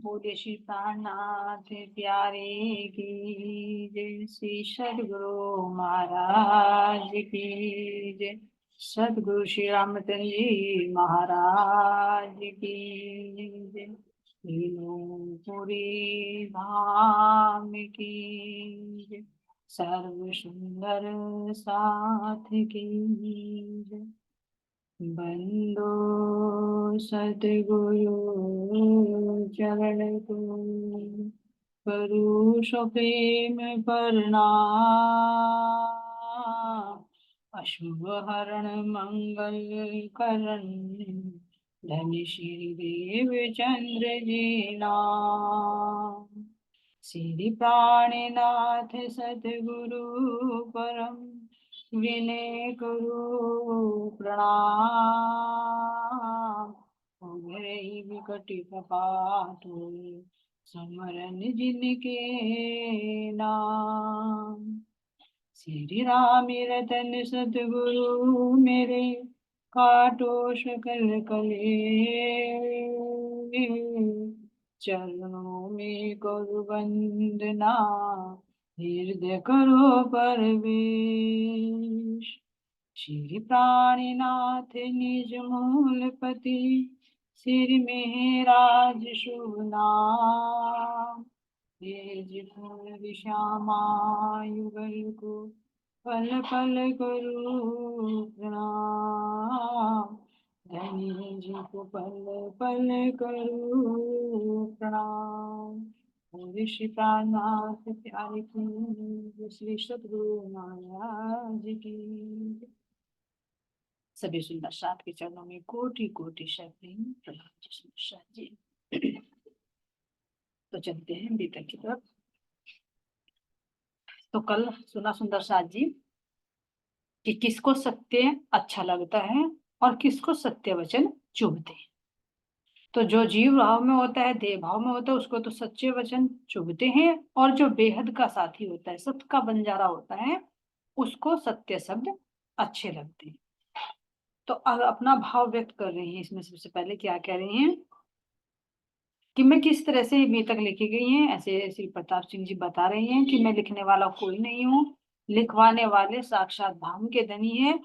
बोले श्री प्राणनाथ प्यारे की जय। श्री सदगुरु महाराज की जय। सदगुरु श्री रामचंद्र जी महाराज की जय। तीनों पुरी धाम की जय। सर्व सुंदर साथ की जय। बंदो सतगुरु चरण को करूँ प्रेम प्रणाम। अशुभ हरण मंगल करण धन श्री देव चंद्र जी नाम। श्री प्राणनाथ सतगुरु परम विनय करो प्रणाम। उभय विकट कपाट समरन जिनके नाम। श्री राम रतन सतगुरु मेरे काटो सकल कले। चरणों में करो वंदना हृदय करो परवेश। श्री प्राणनाथ निज मूलपति सिर में राज शुभ नाम। तेज फूल श्यामा युगल को पल पल करो प्रणाम। धनी जी को पल पल करो प्रणाम। बोले श्री प्राणनाथ प्यारे की श्री सतगुरु महाराज की। सभी सुंदर साथ के चरणों में कोटि कोटि शरण प्रणाम जी सुंदर साथ जी। तो चलते हैं भीतर की तरफ। तो कल सुना सुंदर साथ जी कि किसको सत्य अच्छा लगता है और किसको सत्य वचन चुभते हैं। तो जो जीव भाव में होता है, देह भाव में होता है, उसको तो सच्चे वचन चुभते हैं, और जो बेहद का साथी होता है, सत्य का बंजारा होता है, उसको सत्य शब्द अच्छे लगते हैं। तो अब अपना भाव व्यक्त कर रही हैं। इसमें सबसे पहले क्या कह रही हैं कि मैं किस तरह से अभी तक लिखी गई हैं। ऐसे श्री प्रताप सिंह जी बता रही हैं कि मैं लिखने वाला कोई नहीं हूँ, लिखवाने वाले साक्षात धाम के धनी है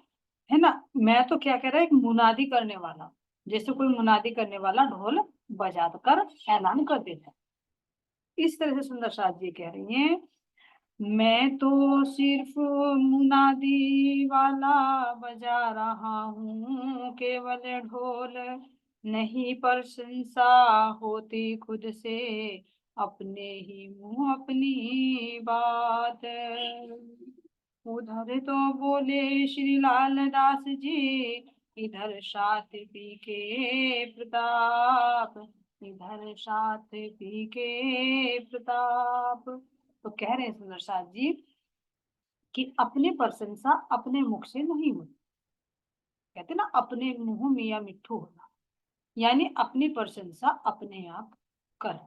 ना। मैं तो क्या कह रहा है, एक मुनादी करने वाला, जैसे कोई मुनादी करने वाला ढोल बजा कर ऐलान कर देता है, इस तरह से सुंदर साथ जी कह रही हैं। मैं तो सिर्फ मुनादी वाला बजा रहा हूँ, केवल ढोल नहीं प्रशंसा होती खुद से, अपने ही मुंह अपनी बात। उधर तो बोले श्री लाल दास जी, इधर सात पी के प्रताप, इधर सात पी के प्रताप। तो कह रहे हैं सुंदर साथ जी कि अपनी प्रशंसा अपने मुख से नहीं होती। कहते ना, अपने मुंह मियाँ मिट्ठू होना, यानी अपनी प्रशंसा अपने आप कर।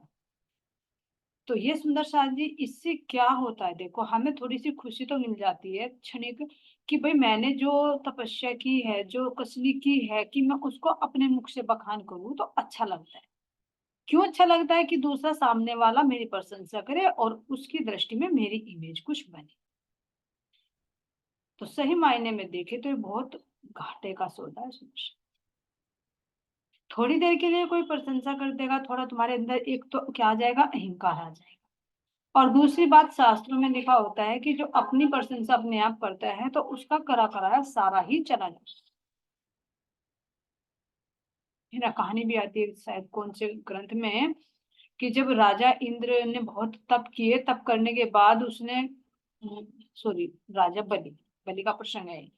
तो ये सुंदर साथ जी, इससे क्या होता है, देखो हमें थोड़ी सी खुशी तो मिल जाती है क्षणिक, कि भाई मैंने जो तपस्या की है, जो कसनी की है, कि मैं उसको अपने मुख से बखान करूं तो अच्छा लगता है। क्यों अच्छा लगता है? कि दूसरा सामने वाला मेरी प्रशंसा करे और उसकी दृष्टि में मेरी इमेज कुछ बने। तो सही मायने में देखे तो ये बहुत घाटे का सौदा है। थोड़ी देर के लिए कोई प्रशंसा कर देगा, थोड़ा तुम्हारे अंदर एक तो क्या आ जाएगा, अहंकार आ जाएगा। और दूसरी बात, शास्त्रों में लिखा होता है कि जो अपनी प्रशंसा अपने आप करता है तो उसका करा कराया सारा ही चला जाता है ना। कहानी भी आती है शायद कौन से ग्रंथ में, कि जब राजा इंद्र ने बहुत तप किए, तप करने के बाद उसने, सॉरी, राजा बलि, बलि का प्रसंग है।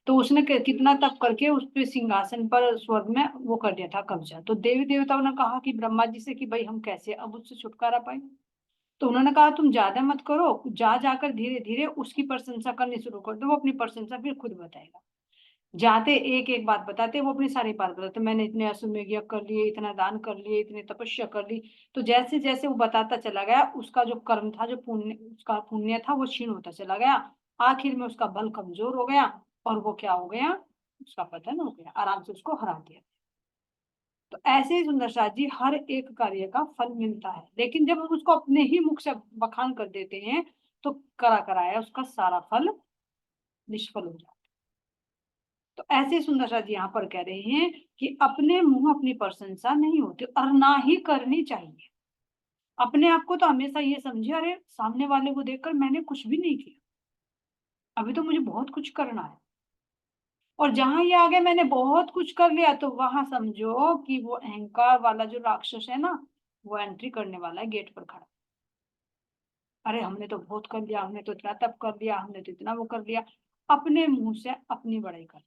तो उसने कितना तप करके उस पे सिंहासन पर स्वर्ग में वो कर दिया था कब्जा। तो देवी देवताओं ने कहा कि ब्रह्मा जी से कि भाई हम कैसे अब उससे छुटकारा पाए। तो उन्होंने कहा तुम ज्यादा मत करो, जा जाकर धीरे धीरे उसकी प्रशंसा करनी शुरू कर दो, वो अपनी प्रशंसा फिर खुद बताएगा। जाते एक एक बात बताते, वो अपनी सारी बात बताते, मैंने इतने अश्वमेध यज्ञ कर लिए, इतना दान कर लिए, इतने तपस्या कर ली। तो जैसे जैसे वो बताता चला गया, उसका जो कर्म था, जो पुण्य, उसका पुण्य था, वो क्षीण होता चला गया। आखिर में उसका बल कमजोर हो गया और वो क्या हो गया, उसका पतन हो गया, आराम से उसको हरा दिया। तो ऐसे ही सुंदर साथ जी हर एक कार्य का फल मिलता है, लेकिन जब हम उसको अपने ही मुख से बखान कर देते हैं तो करा कराया उसका सारा फल निष्फल हो जाता है। तो ऐसे सुंदर साथ जी यहाँ पर कह रहे हैं कि अपने मुंह अपनी प्रशंसा नहीं होती और ना ही करनी चाहिए। अपने आप को तो हमेशा ये समझे, अरे सामने वाले को देखकर मैंने कुछ भी नहीं किया, अभी तो मुझे बहुत कुछ करना है। और जहां ये आ गया मैंने बहुत कुछ कर लिया, तो वहां समझो कि वो अहंकार वाला जो राक्षस है ना, वो एंट्री करने वाला है गेट पर खड़ा। अरे हमने तो बहुत कर लिया, हमने तो इतना तप कर लिया, हमने तो इतना वो कर लिया। अपने मुंह से अपनी बड़ाई कर,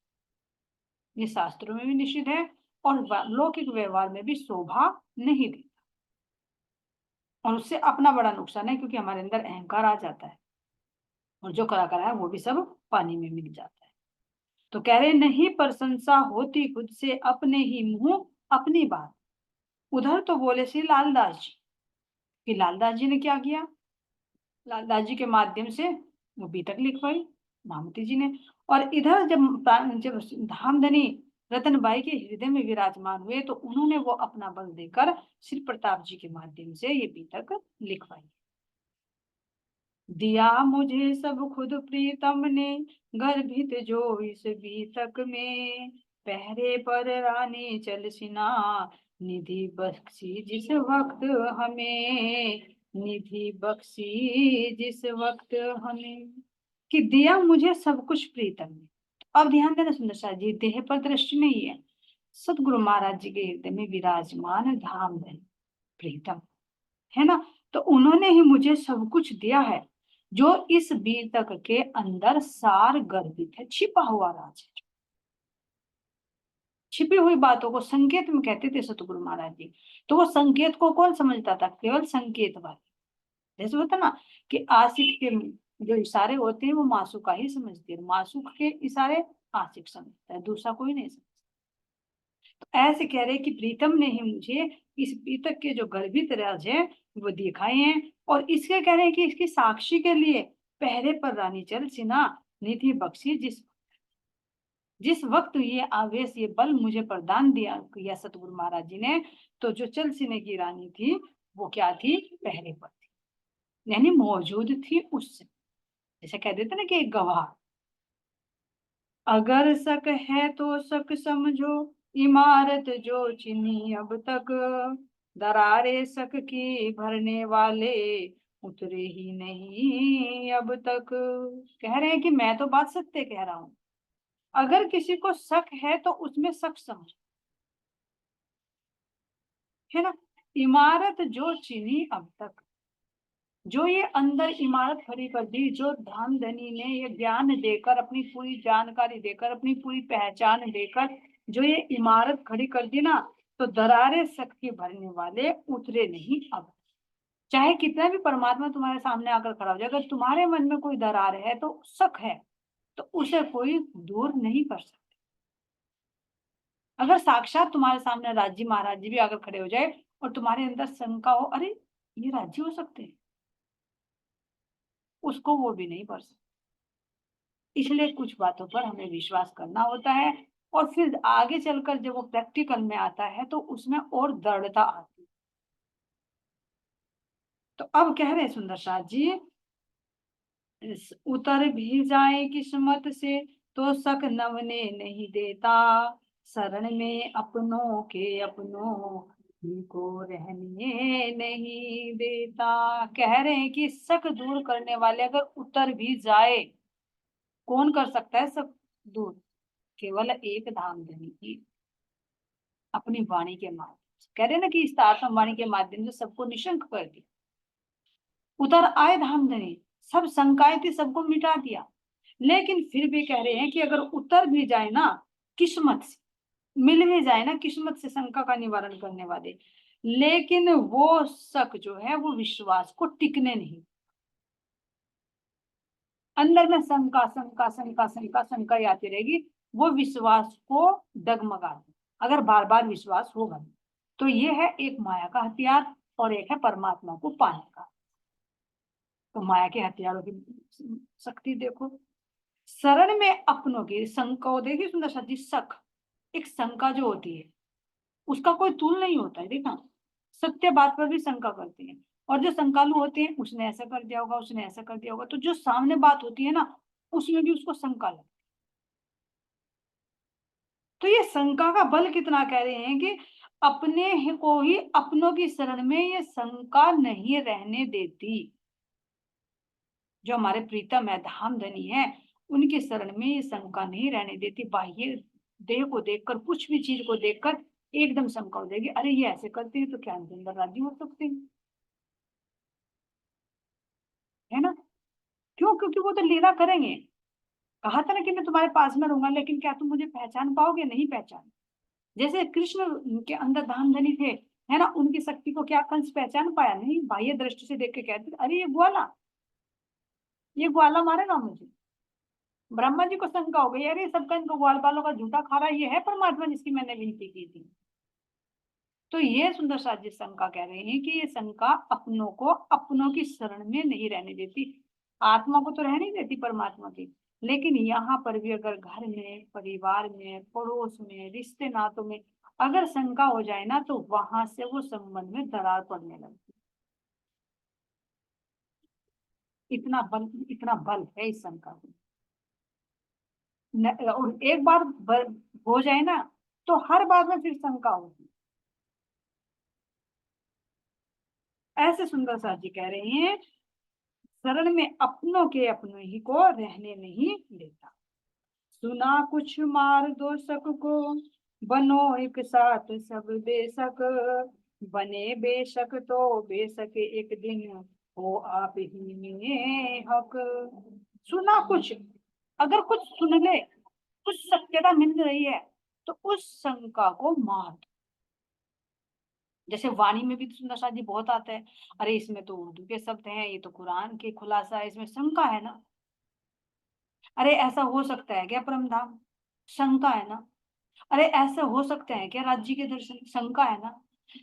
ये शास्त्रों में भी निषिद्ध है और लौकिक व्यवहार में भी शोभा नहीं देता। और उससे अपना बड़ा नुकसान है, क्योंकि हमारे अंदर अहंकार आ जाता है और जो करा करा है वो भी सब पानी में मिल जाता है। तो कह रहे नहीं प्रशंसा होती खुद से, अपने ही मुंह अपनी बात। उधर तो बोले श्री लालदास जी, कि लालदास जी ने क्या किया, लालदास जी के माध्यम से वो बीतक लिखवाई भामती जी ने। और इधर जब धामधनी रतनबाई के हृदय में विराजमान हुए तो उन्होंने वो अपना बल देकर श्री प्रताप जी के माध्यम से ये बीतक लिखवाई। दिया मुझे सब खुद प्रीतम ने, गर्भित जो इस बीतक में, पहरे पर रानी चल सिना, निधि बख्शी जिस वक्त हमें, निधि बख्शी जिस वक्त हमें, कि दिया मुझे सब कुछ प्रीतम ने। अब ध्यान देना सुंदर साथ जी, देह पर दृष्टि नहीं है, सदगुरु महाराज जी के हृदय में विराजमान धाम धन प्रीतम है ना। तो उन्होंने ही मुझे सब कुछ दिया है, जो इस बीतक के अंदर सार गर्भित है, छिपा हुआ राज है। छिपी हुई बातों को संकेत में कहते थे सतगुरु महाराज जी। तो वो संकेत को कौन समझता था, केवल संकेत वाले। जैसे होता ना कि आशिक के जो इशारे होते हैं वो मासूका ही समझते हैं, मासूक के इशारे आशिक समझता है, दूसरा कोई नहीं समझता। तो ऐसे कह रहे कि प्रीतम ने ही मुझे इस बीतक के जो गर्भित राज है वो दिखाए हैं। और इसके कह रहे हैं कि इसकी साक्षी के लिए पहरे पर रानी चल सिना, निधि बख्शी जिस जिस वक्त ये आवेश ये बल मुझे प्रदान किया सतगुरु महाराज जी ने, तो जो चल सिने की रानी थी वो क्या थी, पहरे पर थी, यानी मौजूद थी उससे। जैसे कह देते ना कि एक गवाह। अगर शक है तो शक समझो, इमारत जो चिनी अब तक, दरारे शक की भरने वाले उतरे ही नहीं अब तक। कह रहे हैं कि मैं तो बात सत्य कह रहा हूं, अगर किसी को शक है तो उसमें शक समझो, है ना। इमारत जो चिनी अब तक, जो ये अंदर इमारत खड़ी कर दी, जो धामधनी ने ये ज्ञान देकर, अपनी पूरी जानकारी देकर, अपनी पूरी पहचान देकर जो ये इमारत खड़ी कर दी ना, तो दरारे शक के भरने वाले उतरे नहीं अब। चाहे कितना भी परमात्मा तुम्हारे सामने आकर खड़ा हो जाए, अगर तुम्हारे मन में कोई दरार है तो शक है, तो उसे कोई दूर नहीं कर सकता। अगर साक्षात तुम्हारे सामने राज्य महाराज जी भी आकर खड़े हो जाए और तुम्हारे अंदर शंका हो, अरे ये राज्य हो सकते हैं, उसको वो भी नहीं कर सकते। इसलिए कुछ बातों पर हमें विश्वास करना होता है, और फिर आगे चलकर जब वो प्रैक्टिकल में आता है तो उसमें और दृढ़ता आती है। तो अब कह रहे सुंदर साथ जी, उतर भी जाए किस्मत से तो शक नवने नहीं देता, शरण में अपनों के अपनों ही को रहने नहीं देता। कह रहे हैं कि शक दूर करने वाले अगर उतर भी जाए, कौन कर सकता है शक दूर, केवल एक धामधनी ही अपनी वाणी के माध्यम से। कह रहे ना कि इस तारतम वाणी के माध्यम से सबको निशंक कर दिया, उतर आए धामधनी, सब शंकाएं थी सबको मिटा दिया। लेकिन फिर भी कह रहे हैं कि अगर उतर भी जाए ना किस्मत से, मिल भी जाए ना किस्मत से शंका का निवारण करने वाले, लेकिन वो शक जो है वो विश्वास को टिकने नहीं, अंदर में शंका शंका शंका शंका शंका ही आती रहेगी, वो विश्वास को डगमगा दे। अगर बार बार विश्वास होगा तो ये है एक माया का हथियार और एक है परमात्मा को पाने का। तो माया के हथियारों की शक्ति देखो, शरण में अपनों की शंका देखिए सुंदर सा जी, शक एक शंका जो होती है उसका कोई तूल नहीं होता है। देखा, सत्य बात पर भी शंका करते हैं, और जो शंकालु होते हैं उसने ऐसा कर दिया होगा, उसने ऐसा कर दिया होगा, तो जो सामने बात होती है ना उसमें भी उसको शंका लगती है। तो ये शंका का बल कितना, कह रहे हैं कि को ही अपनों की शरण में ये शंका नहीं रहने देती। जो हमारे प्रीतम है, धामधनी है, उनकी शरण में ये शंका नहीं रहने देती। बाह्य देह को देखकर, कुछ भी चीज को देखकर एकदम शंका हो जाएगी, अरे ये ऐसे करते हैं तो क्या इनके अंदर राजी हो सकते हैं, है ना? क्यों? क्योंकि वो तो लीला करेंगे। कहा था ना कि मैं तुम्हारे पास में रहूंगा, लेकिन क्या तुम मुझे पहचान पाओगे? नहीं पहचान। जैसे कृष्ण के अंदर धामधनी थे, है ना, उनकी शक्ति को क्या कंस पहचान पाया? नहीं, बाह्य दृष्टि से देख के कहते अरे ये ग्वाला, ये ग्वाला मारेगा मुझे। ब्रह्मा जी को शंका हो गई, अरे सबका इनको ग्वाल बालों का झूठा खा रहा है, ये है परमात्मा जिसकी मैंने विनती की थी। तो ये सुंदर साजी शंका कह रहे हैं कि ये शंका अपनों को अपनों की शरण में नहीं रहने देती। आत्मा को तो रहने नहीं देती परमात्मा की, लेकिन यहाँ पर भी अगर घर में, परिवार में, पड़ोस में, रिश्ते नातों में अगर शंका हो जाए ना, तो वहां से वो संबंध में दरार पड़ने लगती। इतना बल है इस शंका में। और एक बार हो जाए ना, तो हर बात में फिर शंका होगी। ऐसे सुंदर साथ जी कह रहे हैं, शरण में अपनों के अपनों ही को रहने नहीं देता। सुना कुछ मार दो सक को, बनो एक साथ सब बेशक। बने बेशक तो बेशक एक दिन हो आप ही में हक। सुना कुछ, अगर कुछ सुन ले, कुछ सत्यता मिल रही है, तो उस शंका को मार दो। जैसे वाणी में भी तो सुंदर साथ जी बहुत आता है, अरे इसमें तो उर्दू के शब्द हैं, ये तो कुरान के खुलासा है, इसमें शंका है ना। अरे ऐसा हो सकता है क्या परम धाम? शंका है ना। अरे ऐसा हो सकता है क्या राज्य के दर्शन? शंका है ना।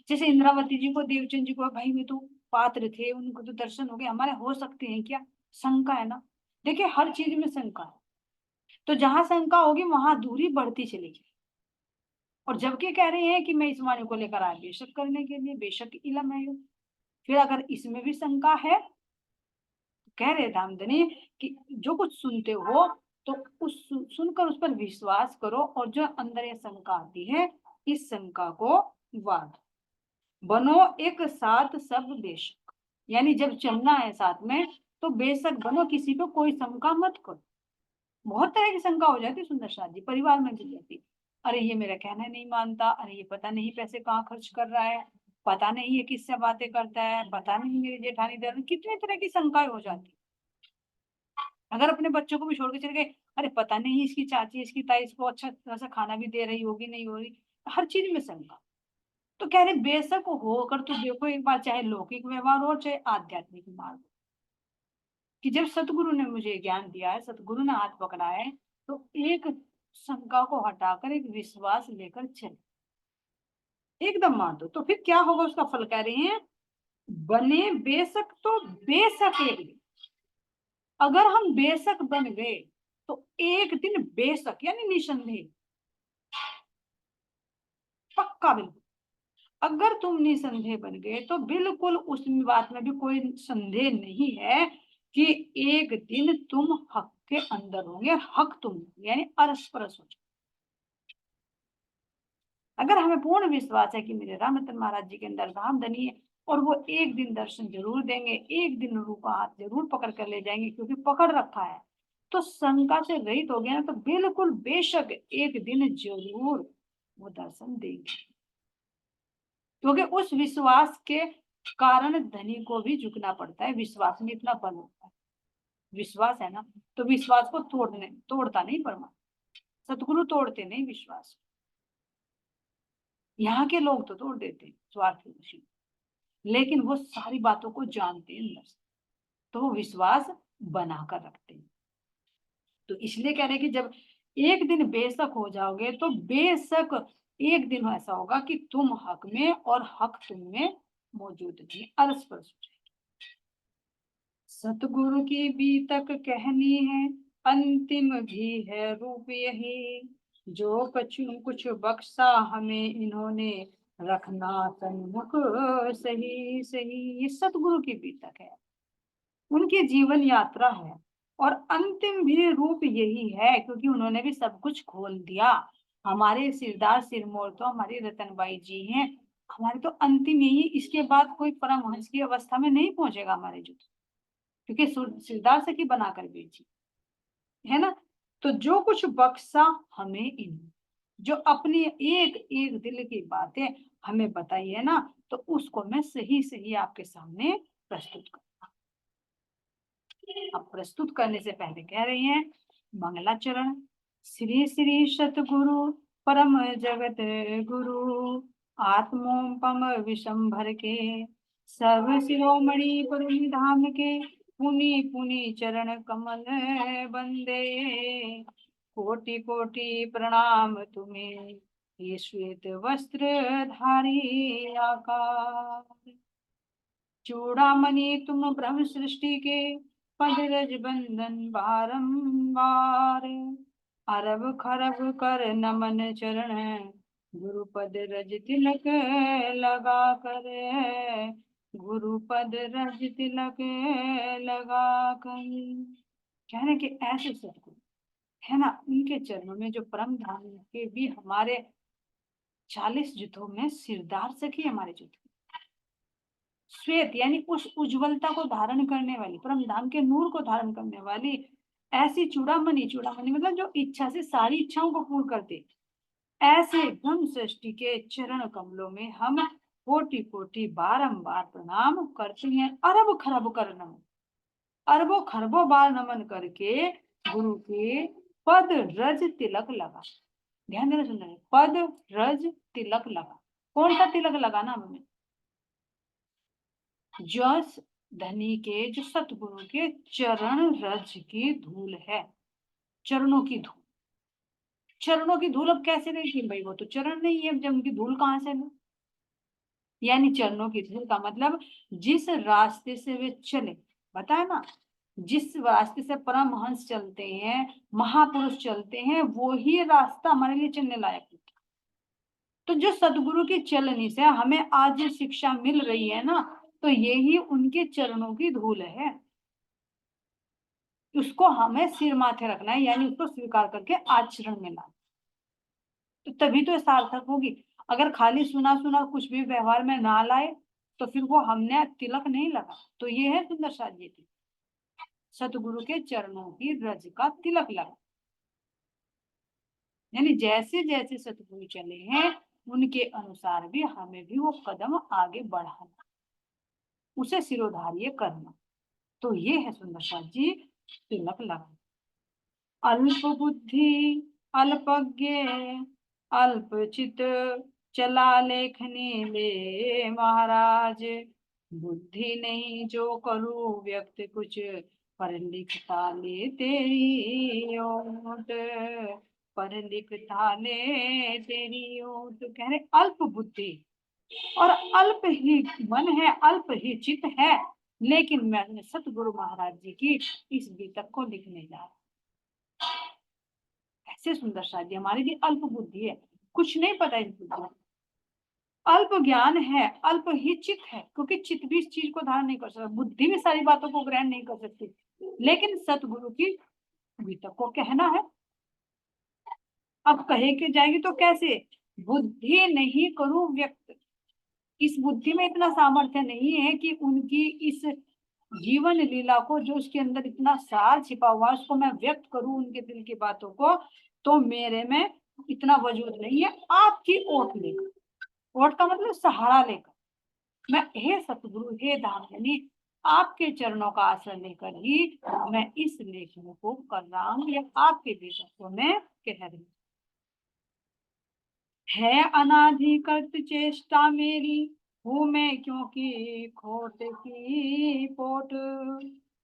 जैसे इंद्रावती जी को, देवचंद जी को, भाई में तो पात्र थे, उनको तो दर्शन हो गए, हमारे हो सकते हैं क्या? शंका है ना। देखिए हर चीज में शंका है, तो जहां शंका होगी वहां दूरी बढ़ती चलेगी। और जबकि कह रहे हैं कि मैं इस वाणी को लेकर आया बेशक करने के लिए, बेशक इलम है यो। फिर अगर इसमें भी शंका है, तो कह रहे धामधनी कि जो कुछ सुनते हो तो उस सुनकर उस पर विश्वास करो, और जो अंदर ये शंका आती है, इस शंका को वाद। बनो एक साथ सब बेशक, यानी जब चलना है साथ में तो बेशक बनो, किसी पे कोई शंका मत करो। बहुत तरह की शंका हो जाती है सुंदर शादी, परिवार में भी जाती। अरे ये मेरा कहना नहीं मानता, अरे ये पता नहीं पैसे कहाँ खर्च कर रहा है, पता नहीं ये किससे बातें करता है, पता नहीं मेरी जेठानी दर, कितने तरह की शंकाएं हो जाती। अगर अपने बच्चों को भी छोड़ के चले गए, अरे पता नहीं इसकी चाची, इसकी ताई इसको अच्छा तरह से खाना भी दे रही होगी, नहीं हो रही, हर चीज में शंका। तो कह रहे बेशक होकर तो देखो एक बार, चाहे लौकिक व्यवहार हो चाहे आध्यात्मिक मार्ग, कि जब सतगुरु ने मुझे ज्ञान दिया है, सतगुरु ने हाथ पकड़ा है, तो एक शंका को हटाकर एक विश्वास लेकर चले, एकदम मान दो, तो फिर क्या होगा उसका फल, कह रहे हैं बने बेशक तो बेशक एक दिन। अगर हम बेशक बन गए तो एक दिन बेशक यानी निसंदेह, पक्का बिल्कुल। अगर तुम निसंदेह बन गए तो बिल्कुल उस बात में भी कोई संदेह नहीं है कि एक दिन तुम हक के अंदर होंगे, हक तुम यानी अरस परस हो जाओ। अगर हमें पूर्ण विश्वास है कि मेरे रामचंद्र महाराज जी के अंदर धामधनी है, और वो एक दिन दर्शन जरूर देंगे, एक दिन रूपा हाथ जरूर पकड़ कर ले जाएंगे, क्योंकि पकड़ रखा है, तो शंका से रहित हो गया ना, तो बिल्कुल बेशक एक दिन जरूर वो दर्शन देंगे। क्योंकि उस विश्वास के कारण धनी को भी झुकना पड़ता है, विश्वास में इतना बल होता है। विश्वास है ना, तो विश्वास को तोड़ता नहीं परमात्मा, सतगुरु तोड़ते नहीं विश्वास। यहाँ के लोग तो तोड़ देते हैं स्वार्थी खुशी, लेकिन वो सारी बातों को जानते हैं अंदर से, तो वो विश्वास बनाकर रखते हैं। तो इसलिए कह रहे हैं कि जब एक दिन बेशक हो जाओगे, तो बेशक एक दिन ऐसा होगा कि तुम हक में और हक तुम में मौजूद नहीं, अरस परस हो जाएगी। सतगुरु की भी तक कहनी है, अंतिम भी है रूप यही। जो कछु कुछ बख्शा हमें इन्होंने, रखना सन्मुख सही सही। ये सतगुरु की बीतक है, उनकी जीवन यात्रा है, और अंतिम भी रूप यही है, क्योंकि उन्होंने भी सब कुछ खोल दिया। हमारे सिरदार सिरमौर तो हमारी रतनबाई जी हैं, हमारे तो अंतिम यही, इसके बाद कोई परमहंस की अवस्था में नहीं पहुंचेगा हमारे जो, क्योंकि सिरदार सखी बनाकर बेची है ना। तो जो कुछ बख्शा हमें इन, जो अपनी एक एक दिल की बातें हमें बताई है ना, तो उसको मैं सही सही आपके सामने प्रस्तुत कर। अब प्रस्तुत करने से पहले कह रही हैं मंगलाचरण। श्री श्री सतगुरु परम जगत गुरु, आत्मोपम विशंभर के, सर्व शिरोमणि पुरनि धाम के, पुनि पुनि चरण कमल बंदे। कोटि कोटि प्रणाम तुम्हें, ये श्वेत वस्त्र धारी आकार। चूड़ामणि तुम ब्रह्म सृष्टि के, पद रज बंधन बारंबार। अरब खरब कर नमन चरण, गुरुपद रज तिलक लगा कर, गुरुपद रज तिलक लगा कर। कहने के ऐसे सतगुरु है ना, उनके चरणों में जो परम धाम के भी हमारे 40 युद्धों में सिरदार सखी हमारे युद्ध, श्वेत यानी उस उज्जवलता को धारण करने वाली, परम धाम के नूर को धारण करने वाली ऐसी चूड़ामणि, चूड़ामणि मतलब जो इच्छा से सारी इच्छाओं को पूर्ण करते, ऐसे ब्रह्म सृष्टि के चरण कमलों में हम कोटि कोटि बारंबार प्रणाम करते हैं। अरब खरब कर नमन, अरबों खरबों बार नमन करके गुरु के पद रज तिलक लगा। ध्यान देना सुन रहे, पद रज तिलक लगा। कौन सा तिलक लगाना हमें? जस धनी के, जो सतगुरु के चरण रज की धूल है, चरणों की धूल। चरणों की धूल अब कैसे देगी भाई, वो तो चरण नहीं है, जब उनकी धूल कहां से ले। यानी चरणों की धूल का मतलब जिस रास्ते से वे चले, बताए ना, जिस रास्ते से परमहंस चलते हैं, महापुरुष चलते हैं, वो ही रास्ता हमारे लिए चलने लायक है। तो जो सदगुरु की चलनी से हमें आज जो शिक्षा मिल रही है ना, तो यही उनके चरणों की धूल है। उसको हमें सिर माथे रखना है, यानी उसको स्वीकार करके आचरण में लाना, तो तभी तो सार्थक होगी। अगर खाली सुना सुना कुछ भी व्यवहार में ना लाए, तो फिर वो हमने तिलक नहीं लगा। तो ये है सुंदर साध्य थी, सतगुरु के चरणों की रज का तिलक लगा। यानी जैसे जैसे सतगुरु चले हैं, उनके अनुसार भी हमें भी वो कदम आगे बढ़ाना, उसे सिरोधार्य करना। तो ये है सुंदर साथ जी तिलक लगा। अल्प बुद्धि अल्पज्ञ अल्पचित, चला लेखनी ले महाराज, बुद्धि नहीं जो करूं व्यक्त कुछ, पर लिखता ले तेरी ओट, पर लिखता ले तेरी ओट। कह रहे अल्प बुद्धि और अल्प ही मन है, अल्प ही चित है, लेकिन मैं सतगुरु महाराज जी की इस बीतक को लिखने जा रहा। ऐसे सुंदर शादी हमारी भी अल्प बुद्धि है, कुछ नहीं पता इस बुद्धि में, अल्प ज्ञान है, अल्प ही चित है, क्योंकि चित भी इस चीज को धारण नहीं कर सकता, बुद्धि भी सारी बातों को ग्रहण नहीं कर सकती, लेकिन सतगुरु की बीतक को कहना है। अब कहे के जाएगी तो कैसे, बुद्धि नहीं करूं व्यक्त, इस बुद्धि में इतना सामर्थ्य नहीं है कि उनकी इस जीवन लीला को, जो उसके अंदर इतना सार छिपा हुआ है, उसको मैं व्यक्त करूं, उनके दिल की बातों को, तो मेरे में इतना वजूद नहीं है। आपकी ओट लेकर, ओट का मतलब सहारा लेकर, मैं हे सतगुरु हे धामनी, आपके चरणों का आश्रय लेकर ही मैं इस लेखन को कर रहा हूं, या आपके लेखन को मैं कह रही हूं। है अनाधिकृत चेष्टा मेरी, हूँ मैं क्योंकि खोट की पोट,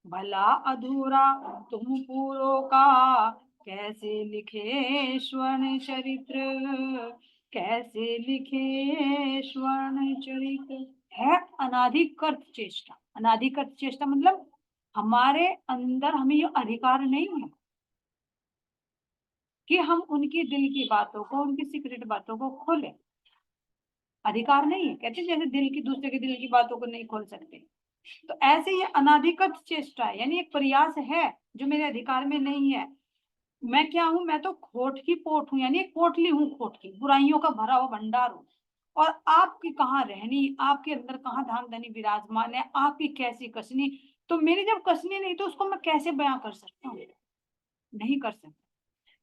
भला अधूरा तुम पूरो का, कैसे लिखे स्वर्ण चरित्र, कैसे लिखे स्वर्ण चरित्र। है अनाधिकृत चेष्टा, अनाधिकृत चेष्टा मतलब हमारे अंदर हमें ये अधिकार नहीं है कि हम उनकी दिल की बातों को, उनकी सीक्रेट बातों को खोलें। अधिकार नहीं है, कहते जैसे दिल की, दूसरे के दिल की बातों को नहीं खोल सकते। तो ऐसे ये अनाधिकृत चेष्टा है, यानी एक प्रयास है जो मेरे अधिकार में नहीं है। मैं क्या हूं? मैं तो खोट की पोट हूं, यानी एक पोटली हूँ, खोट की, बुराइयों का भरा हुआ भंडार हूँ। और आपकी कहाँ रहनी, आपके अंदर कहाँ धाम धनी विराजमान है, आपकी कैसी कसनी। तो मेरी जब कसनी नहीं तो उसको मैं कैसे बयां कर सकता हूँ? नहीं कर सकता।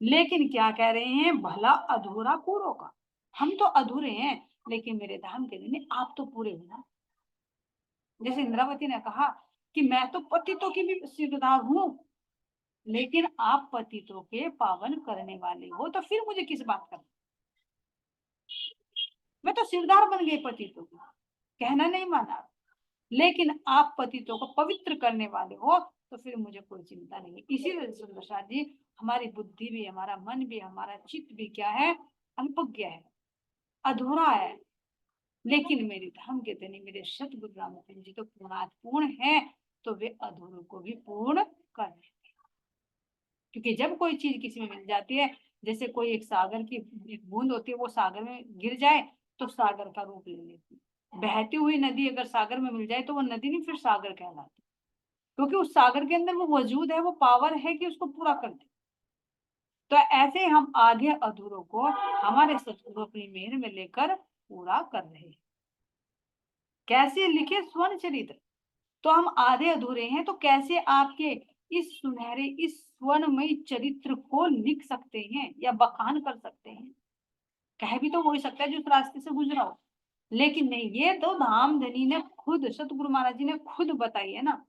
लेकिन क्या कह रहे हैं? भला अधूरा पूरो का। हम तो अधूरे हैं, लेकिन मेरे धाम के लिए आप तो पूरे हो ना। जैसे इंद्रावती ने कहा कि मैं तो पतितों की भी सिरदार हूँ, लेकिन आप पतितों के पावन करने वाले हो, तो फिर मुझे किस बात का? मैं तो सिरदार बन गई पतितों की, कहना नहीं माना। लेकिन आप पतितों को पवित्र करने वाले हो, तो फिर मुझे कोई चिंता नहीं। इसीलिए सुंदर शाह जी, हमारी बुद्धि भी, हमारा मन भी, हमारा चित्त भी क्या है? अल्पज्ञ है, अधूरा है। लेकिन मेरे धाम के धनी मेरे सतगुरु रामचंद्र जी तो पूर्णात्पूर्ण है, तो वे अधूरों को भी पूर्ण कर रहे। क्योंकि जब कोई चीज किसी में मिल जाती है, जैसे कोई एक सागर की एक बूंद होती है, वो सागर में गिर जाए तो सागर का रूप ले लेती है। बहती हुई नदी अगर सागर में मिल जाए तो वो नदी नहीं, फिर सागर कहलाती। क्योंकि उस सागर के अंदर वो वजूद है, वो पावर है कि उसको पूरा कर दे। तो ऐसे हम आधे अधूरों को हमारे सतगुरु अपनी मेहर में लेकर पूरा कर रहे हैं। कैसे लिखे स्वर्ण चरित्र? तो हम आधे अधूरे हैं, तो कैसे आपके इस सुनहरे, इस स्वर्णमयी चरित्र को लिख सकते हैं या बखान कर सकते हैं? कह भी तो हो ही सकता है जो उस रास्ते से गुजरा हो, लेकिन नहीं, ये तो धाम धनी ने खुद, सतगुरु महाराज जी ने खुद बताई है ना।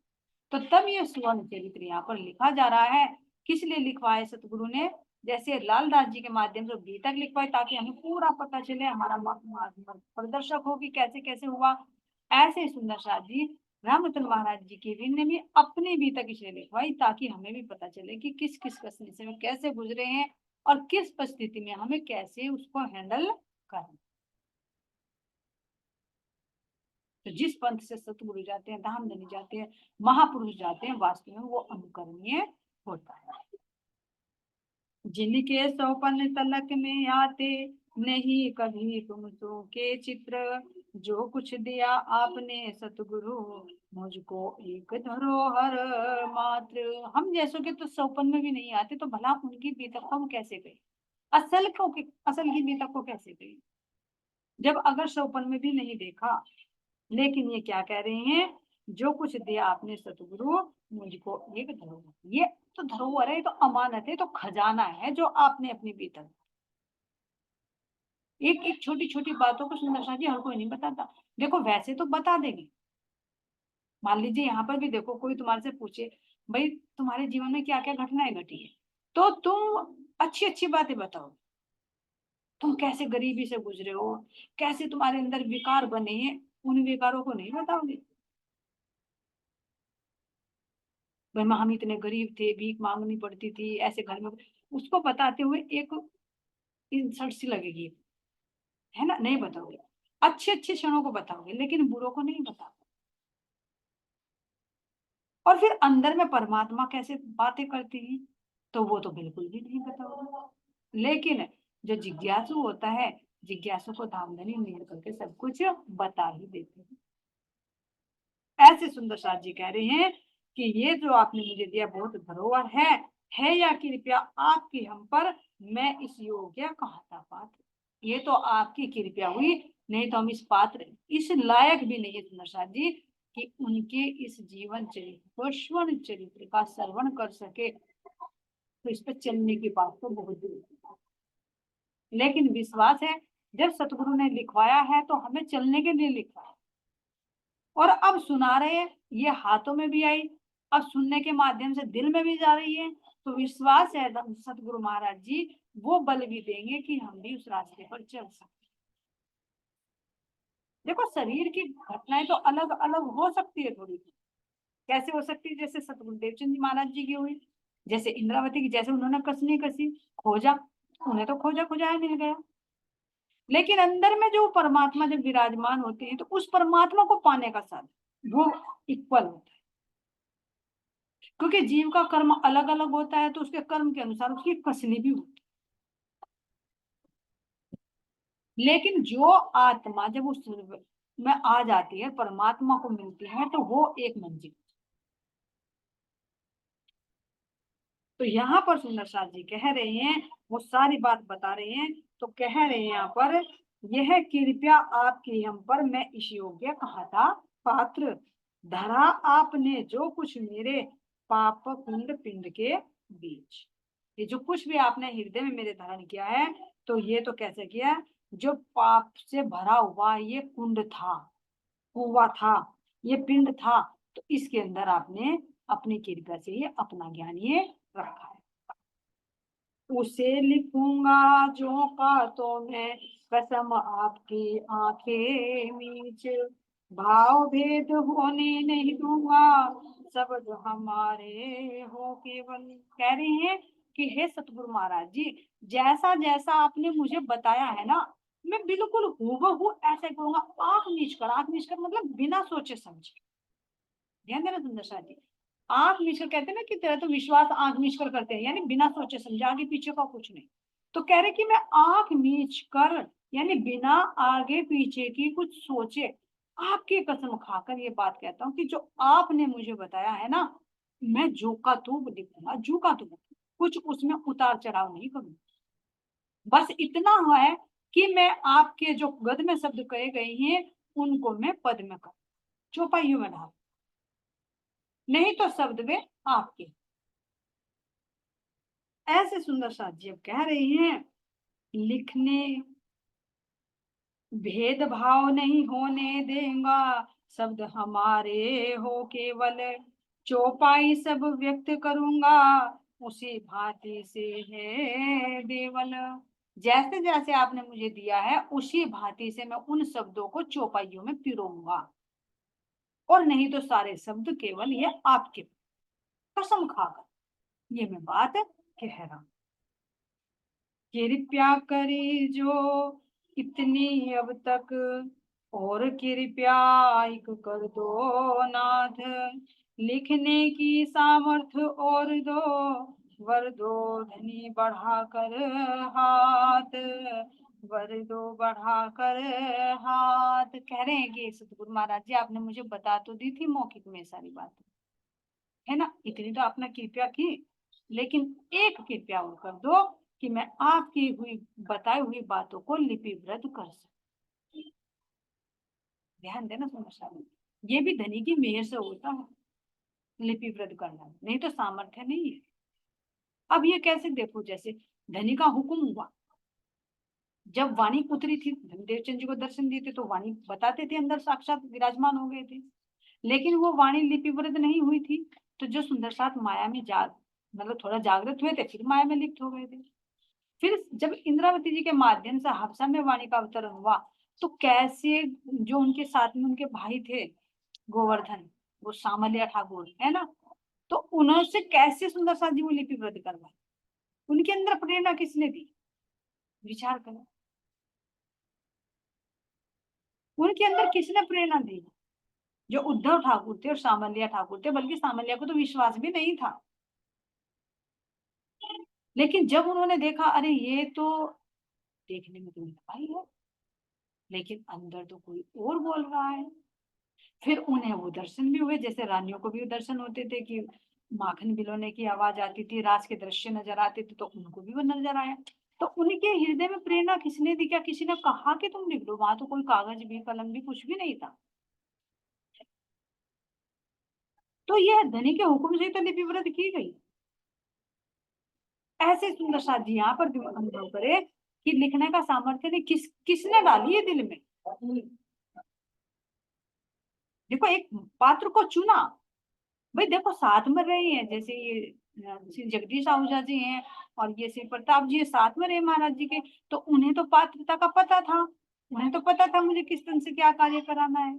तो तब ये स्वर्ण चरित्र यहाँ पर लिखा जा रहा है। किस लिए लिखवाए सतगुरु ने? जैसे लालदास जी के माध्यम से गीता लिखवाई, ताकि हमें पूरा पता चले, हमारा प्रदर्शक हो कि कैसे कैसे हुआ। ऐसे सुंदर शाह जी, रामचंद्र महाराज जी की भी ने भी अपनी गीता इसलिए लिखवाई, ताकि हमें भी पता चले कि किस किस कसने से कैसे गुजरे हैं, और किस परिस्थिति में हमें कैसे उसको हैंडल करना। तो जिस पंथ से सतगुरु जाते हैं, धाम धनी जाते हैं, महापुरुष जाते हैं, वास्तव में वो अनुकरणीय होता है। जिनके सौपन तलक में आते, नहीं कभी तुम सो के चित्र। जो कुछ दिया आपने सतगुरु, मुझको एक धरोहर मात्र। हम जैसों के तो सौपन में भी नहीं आते, तो भला उनकी बीतक को हम कैसे गए? असल की बीतक को कैसे गए, जब अगर सौपन में भी नहीं देखा। लेकिन ये क्या कह रहे हैं? जो कुछ दिया आपने सतगुरु, मुझको एक धरोहर। ये तो धरोहर है, ये तो अमानत है, तो खजाना है जो आपने अपनी भीतर। एक एक छोटी छोटी बातों को सुंदर शाह जी हर कोई नहीं बताता। देखो वैसे तो बता देंगे। मान लीजिए यहाँ पर भी देखो, कोई तुम्हारे से पूछे, भाई तुम्हारे जीवन में क्या क्या घटनाएं घटी है, तो तुम अच्छी अच्छी बातें बताओ। तुम कैसे गरीबी से गुजरे हो, कैसे तुम्हारे अंदर विकार बने हैं, उन विकारों को नहीं बताओगे। भाई हम इतने गरीब थे, भीख मांगनी पड़ती थी ऐसे घर में, उसको बताते हुए एक इंसल्ट सी लगेगी, है ना? नहीं बताओगे। अच्छे अच्छे क्षणों को बताओगे, लेकिन बुरों को नहीं बताओगे। और फिर अंदर में परमात्मा कैसे बातें करती है, तो वो तो बिल्कुल भी नहीं बताओगे। लेकिन जो जिज्ञासु होता है, जिज्ञासु को धामधनी मेहर करके सब कुछ बता ही देते हैं। ऐसे सुंदर साथ जी कह रहे हैं कि ये जो आपने मुझे दिया बहुत धरोहर है या कृपया आपकी हम पर, मैं इस योग्य कहाँ था पात्र। ये तो आपकी कृपया हुई, नहीं तो हम इस पात्र, इस लायक भी नहीं है सुंदर साथ जी कि उनके इस जीवन चरित्र को, स्वर्ण चरित्र का श्रवण कर सके। तो इस पर चलने की बात तो बहुत दूर है। लेकिन विश्वास है, जब सतगुरु ने लिखवाया है तो हमें चलने के लिए लिखा है। और अब सुना रहे हैं, ये हाथों में भी आई, अब सुनने के माध्यम से दिल में भी जा रही है। तो विश्वास है सतगुरु महाराज जी वो बल भी देंगे कि हम भी उस रास्ते पर चल सकते। देखो शरीर की घटनाएं तो अलग अलग हो सकती है थोड़ी सी। कैसे हो सकती है? जैसे सतगुरु देवचंद जी महाराज जी की हुई, जैसे इंद्रावती की, जैसे उन्होंने कसनी कसी, खोजा, उन्हें तो खोजा खोजाया मिल गया। लेकिन अंदर में जो परमात्मा जब विराजमान होते हैं, तो उस परमात्मा को पाने का साधन वो इक्वल होता है। क्योंकि जीव का कर्म अलग अलग होता है, तो उसके कर्म के अनुसार उसकी कसनी भी होती है। लेकिन जो आत्मा जब उस में आ जाती है, परमात्मा को मिलती है, तो वो एक मंजिल। तो यहाँ पर सुंदर साथ जी कह रहे हैं, वो सारी बात बता रहे हैं। तो कह रहे हैं यहाँ पर, यह कृपया आपकी हम पर मैं इस योग्य कहा था पात्र, धरा आपने जो कुछ मेरे पाप कुंड पिंड के बीच। ये जो कुछ भी आपने हृदय में मेरे धारण किया है, तो ये तो कैसे किया, जो पाप से भरा हुआ ये कुंड था, कुआ था, ये पिंड था, तो इसके अंदर आपने अपनी कृपा से ये अपना ज्ञान ये रखा है। उसे लिखूंगा जो का तो मैं, कसम आपकी आंखें मीच, भाव भेद होने नहीं दूंगा, शब्द हमारे हो केवल। कह रहे हैं कि हे सतगुरु महाराज जी, जैसा जैसा आपने मुझे बताया है ना, मैं बिल्कुल हूबहू ऐसे करूंगा। आंख मीच कर मतलब बिना सोचे समझे। ध्यान देना सुंदर शाह जी, आंख मीच कर कहते हैं ना कि तेरा तो विश्वास आंख मीच कर करते हैं, यानी बिना सोचे समझे, आगे पीछे का कुछ नहीं। तो कह रहे कि मैं आंख मीच कर, यानी बिना आगे पीछे की कुछ सोचे, आपकी कसम खाकर ये बात कहता हूँ कि जो आपने मुझे बताया है ना, मैं जो का तू लिखूंगा, जो का तू, कुछ उसमें उतार चढ़ाव नहीं करूंगा। बस इतना है कि मैं आपके जो गद में शब्द कहे गए हैं, उनको मैं पद में कर, चौपाइयों में डाल, नहीं तो शब्द वे आपके। ऐसे सुंदर साथ जी अब कह रही हैं, लिखने भेदभाव नहीं होने देगा, शब्द हमारे हो केवल, चौपाई सब व्यक्त करूंगा, उसी भांति से है देवल। जैसे जैसे आपने मुझे दिया है, उसी भांति से मैं उन शब्दों को चौपाइयों में पिरोऊंगा, और नहीं तो सारे शब्द केवल ये आपके, कसम खाकर ये मैं बात कह रहा हूं। कृपया करी जो इतनी अब तक, और कृपया एक कर दो नाथ, लिखने की सामर्थ्य और दो, वर दो धनी बढ़ा कर हाथ, वर दो बढ़ा कर हाथ। कह रहे हैं कि सतगुरु महाराज जी, आपने मुझे बता तो दी थी मौखिक में सारी बात, है ना, इतनी तो आपने कृपया की, लेकिन एक कृपया और कर दो कि मैं आपकी हुई बताई हुई बातों को लिपिबद्ध कर सकूं। ध्यान देना समझा, ये भी धनी की मेहर से होता है लिपिबद्ध करना, नहीं तो सामर्थ्य नहीं है। अब ये कैसे देखो, जैसे धनी का हुक्म हुआ, जब वाणी उतरी थी, धनदेव चंद जी को दर्शन दिए थे, तो वाणी बताते थे, अंदर साक्षात विराजमान हो गए थे। लेकिन वो वाणी लिपिबद्ध नहीं हुई थी, तो जो सुंदर साथ माया में मतलब थोड़ा जागृत हुए थे, फिर माया में लिप्त हो गए थे। फिर जब इंद्रावती जी के माध्यम से हबसा में वाणी का अवतरण हुआ, तो कैसे जो उनके साथ में उनके भाई थे गोवर्धन, वो सामलिया ठाकुर है ना, तो उन्होंने कैसे सुंदर साथ जी वो लिपिबद्ध करवाए, उनके अंदर प्रेरणा किसने दी, विचार करो, उनके अंदर किसने प्रेरणा दी। जो उद्धव ठाकुर थे और सामलिया ठाकुर थे, बल्कि सामलिया को तो विश्वास भी नहीं था, लेकिन जब उन्होंने देखा, अरे ये तो देखने में तो मेरा भाई है, लेकिन अंदर तो कोई और बोल रहा है, फिर उन्हें वो दर्शन भी हुए, जैसे रानियों को भी दर्शन होते थे कि माखन बिलोने की आवाज आती थी, रास के दृश्य नजर आते थे, तो उनको भी वो नजर आया। तो उनके हृदय में प्रेरणा किसने दी, क्या किसी ने कहा कि तुम लिख लो, वहां तो कोई कागज भी कलम भी कुछ भी नहीं था। तो यह धनी के हुक्म से ही तो लिपिबद्ध की गई। ऐसे सुंदर साथ जी यहाँ पर भी अनुभव करे कि लिखने का सामर्थ्य ने किसने डाली है दिल में। देखो, एक पात्र को चुना, भाई देखो साथ में रहे हैं, जैसे ये श्री जगदीश आहूजा जी हैं, और ये श्री प्रताप जी साथ में रहे महाराज जी के, तो उन्हें तो पात्रता का पता था, उन्हें तो पता था मुझे किस तरह से क्या कार्य कराना है,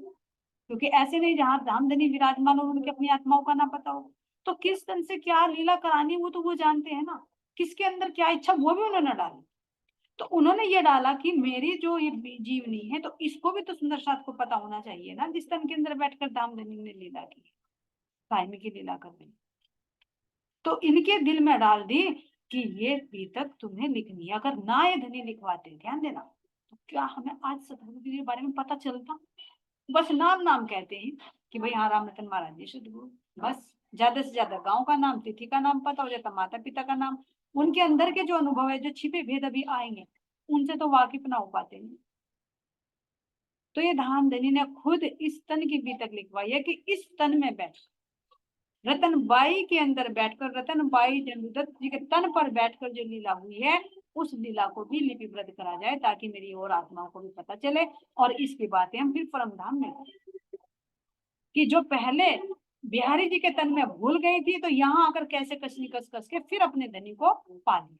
क्योंकि ऐसे नहीं जहाँ धामधनी विराजमान हो उनकी अपनी आत्माओं का ना पता हो, तो किस तरह से क्या लीला करानी वो तो वो जानते हैं ना, किसके अंदर क्या इच्छा वो भी उन्होंने डाली। तो उन्होंने ये डाला कि मेरी जो ये जीवनी है, तो इसको भी तो सुंदर साथ को पता होना चाहिए ना, जिस तन के अंदर बैठकर धामधनी ने लीला की, कायमी की लीला कर दी, तो इनके दिल में डाल दी कि ये पीतक तुम्हें लिखनी है, अगर ना ये धनी लिखवाते, ध्यान देना, तो क्या हमें आज सतगुरु जी के बारे में पता चलता? बस नाम नाम कहते हैं कि भाई हाँ राम रतन महाराज जी सतगुरु, बस ज्यादा से ज्यादा गांव का नाम, तिथि का नाम पता हो जाता, माता पिता का नाम। उनके अंदर के जो अनुभव है, जो छिपे भेद अभी आएंगे, उनसे तो वाकिफ ना हो पाते हैं। तो ये धामधनी ने खुद इस तन की बीतक लिखवाई है कि इस तन में बैठ, रतनबाई के अंदर बैठकर, रतनबाई जन्मदत्त जी के तन पर बैठकर जो लीला हुई है, उस लीला को भी लिपिबद्ध करा जाए, ताकि मेरी और आत्माओं को भी पता चले, और इसकी बातें हम फिर परम धाम में कि जो पहले बिहारी जी के तन में भूल गई थी, तो यहाँ आकर कैसे कसनी कस कस के फिर अपने धनी को पा ली।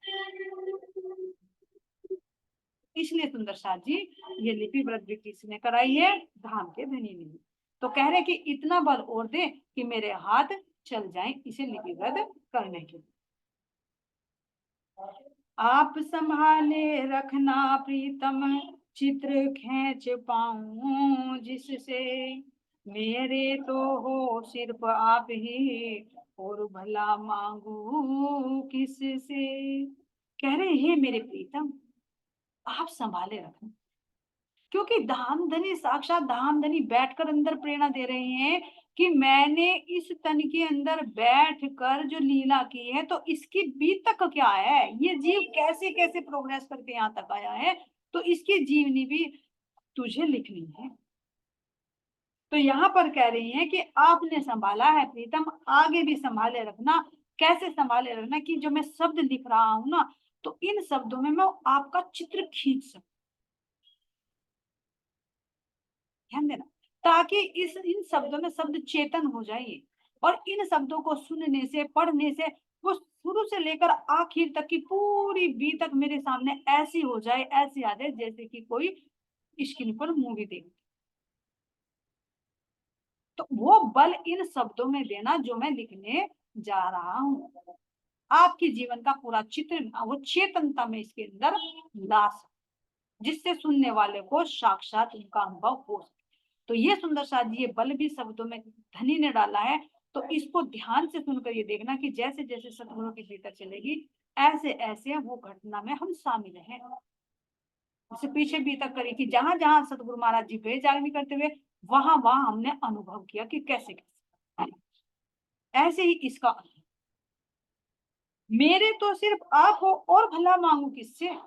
इसलिए सुंदर साथ जी ये लिपिबद्ध भी किसने कराई है? धाम के धनी ने। तो कह रहे कि इतना बल और दे कि मेरे हाथ चल जाएं इसे लिपिबद्ध करने के लिए। आप संभाले रखना प्रीतम, चित्र खींच पाऊं जिससे, मेरे तो हो सिर्फ आप ही, और भला मांगू किससे। कह रहे हे मेरे प्रीतम, आप संभाले रखना, क्योंकि धामधनी, साक्षात धामधनी बैठकर अंदर प्रेरणा दे रहे हैं कि मैंने इस तन के अंदर बैठकर जो लीला की है, तो इसकी बीतक क्या है, ये जीव कैसे कैसे प्रोग्रेस करके यहाँ तक आया है, तो इसकी जीवनी भी तुझे लिखनी है। तो यहाँ पर कह रही हैं कि आपने संभाला है प्रीतम, आगे भी संभाले रखना। कैसे संभाले रखना? कि जो मैं शब्द लिख रहा हूं ना, तो इन शब्दों में मैं आपका चित्र खींच सकूं। ध्यान देना, ताकि इस इन शब्दों में शब्द चेतन हो जाए, और इन शब्दों को सुनने से, पढ़ने से, वो शुरू से लेकर आखिर तक की पूरी बी तक मेरे सामने ऐसी हो जाए, ऐसी आ जाए जैसे कि कोई स्क्रीन पर मूवी देख। तो वो बल इन शब्दों में देना जो मैं लिखने जा रहा हूं, आपके जीवन का पूरा चित्र, वो चेतनता में इसके अंदर ला सकूं, जिससे सुनने वाले को साक्षात उनका अनुभव हो सके। तो ये सुंदर सा ये बल भी शब्दों में धनी ने डाला है। तो इसको ध्यान से सुनकर ये देखना कि जैसे जैसे सतगुरु की भीतर चलेगी, ऐसे ऐसे वो घटना में हम शामिल हैं। जैसे पीछे भी तक करी कि जहां जहां सतगुरु महाराज जी गए जागरण करते हुए, वहां वहां हमने अनुभव किया कि कैसे कैसे। ऐसे ही इसका मेरे तो सिर्फ आप हो, और भला मांगू किससे।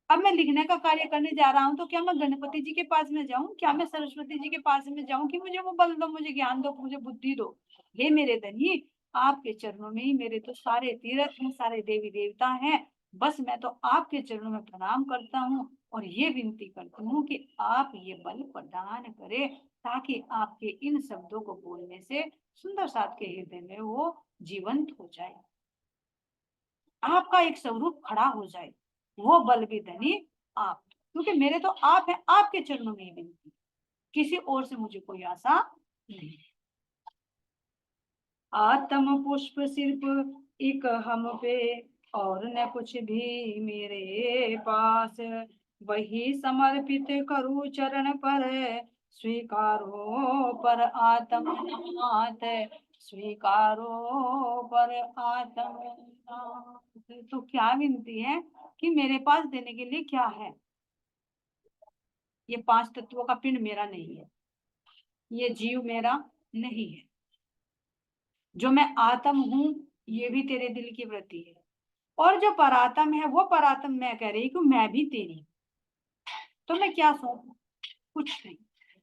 अब मैं लिखने का कार्य करने जा रहा हूँ, तो क्या मैं गणपति जी के पास में जाऊं, क्या मैं सरस्वती जी के पास में जाऊं कि मुझे वो बल दो, मुझे ज्ञान दो, मुझे बुद्धि दो। हे मेरे धनी, आपके चरणों में ही मेरे तो सारे तीर्थ हैं, सारे देवी देवता हैं। बस मैं तो आपके चरणों में प्रणाम करता हूँ, और ये विनती करती हूँ कि आप ये बल प्रदान करें, ताकि आपके इन शब्दों को बोलने से सुंदर साथ के हृदय में वो जीवंत हो जाए, आपका एक स्वरूप खड़ा हो जाए। वो बल भी धनी आप, क्योंकि मेरे तो आप है, आपके चरणों में ही विनती, किसी और से मुझे कोई आशा नहीं। आत्म पुष्प सिर्फ एक हम पे, और न कुछ भी मेरे पास, वही समर्पित करूं चरण पर, स्वीकारो पर आत्मनाथ, स्वीकारो पर आत्मनाथ। तो क्या विनती है कि मेरे पास देने के लिए क्या है? ये पांच तत्वों का पिंड मेरा नहीं है, ये जीव मेरा नहीं है, जो मैं आत्म हूं ये भी तेरे दिल की वृत्ति है, और जो परात्म है वो परात्म मैं कह रही हूँ मैं भी तेरी। तो मैं क्या सौंपू? कुछ नहीं,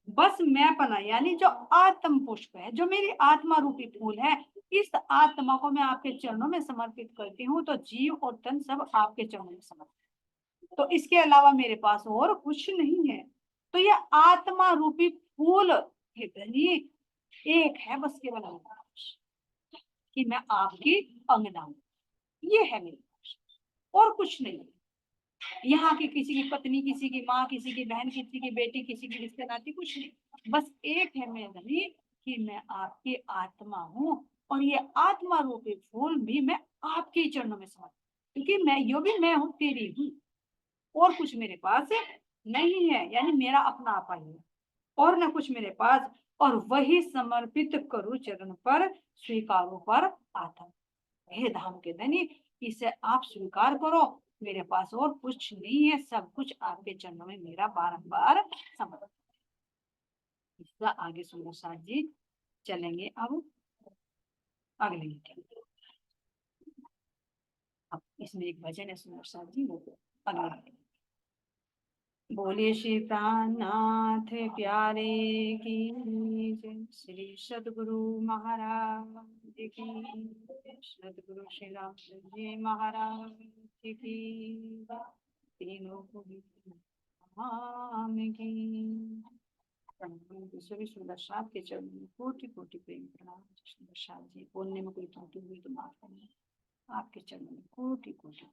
बस मैं पना, यानी जो आत्म पुष्प है, जो मेरी आत्मा रूपी फूल है, इस आत्मा को मैं आपके चरणों में समर्पित करती हूँ। तो जीव और तन सब आपके चरणों में समर्पित, तो इसके अलावा मेरे पास और कुछ नहीं है। तो ये आत्मा रूपी फूल एक है बस, केवल कि मैं आपकी अंगना हूं, ये है मेरे पास, और कुछ नहीं। यहाँ की किसी की पत्नी, किसी की माँ, किसी की बहन, किसी की बेटी, किसी की रिश्ते नाती, कुछ नहीं, बस एक है मेरे धनी कि मैं आपकी आत्मा हूँ, और ये आत्मा रूपी फूल भी मैं आपके चरणों में समर्पित, क्योंकि मैं यो भी मैं हूँ, तेरी हूँ, और कुछ मेरे पास नहीं है, यानी मेरा अपना आपा ही है, और न कुछ मेरे पास, और वही समर्पित करूं चरण पर, स्वीकारो पर आत्मा। हे धाम के धनी, इसे आप स्वीकार करो, मेरे पास और कुछ नहीं है, सब कुछ आपके चरणों में मेरा बारंबार समर्पण। इसका आगे सुंदर साथ जी चलेंगे अब अगले मीटिंग। अब इसमें एक भजन है सुंदर साथ जी, वो अगले। बोलिए श्री प्राणनाथ प्यारे की जय, श्री सदगुरु महाराज की, सदगुरु श्री रामचंद्र जी महाराज की, तीनों को धाम की। दूसरे सुंदर साथ के चरणों में कोटि कोटि प्रेम प्रणाम। सुंदर साथ जी बोलने में कोई त्रुटि हुई तो माफ करना। आपके चरणों में कोटि कोटि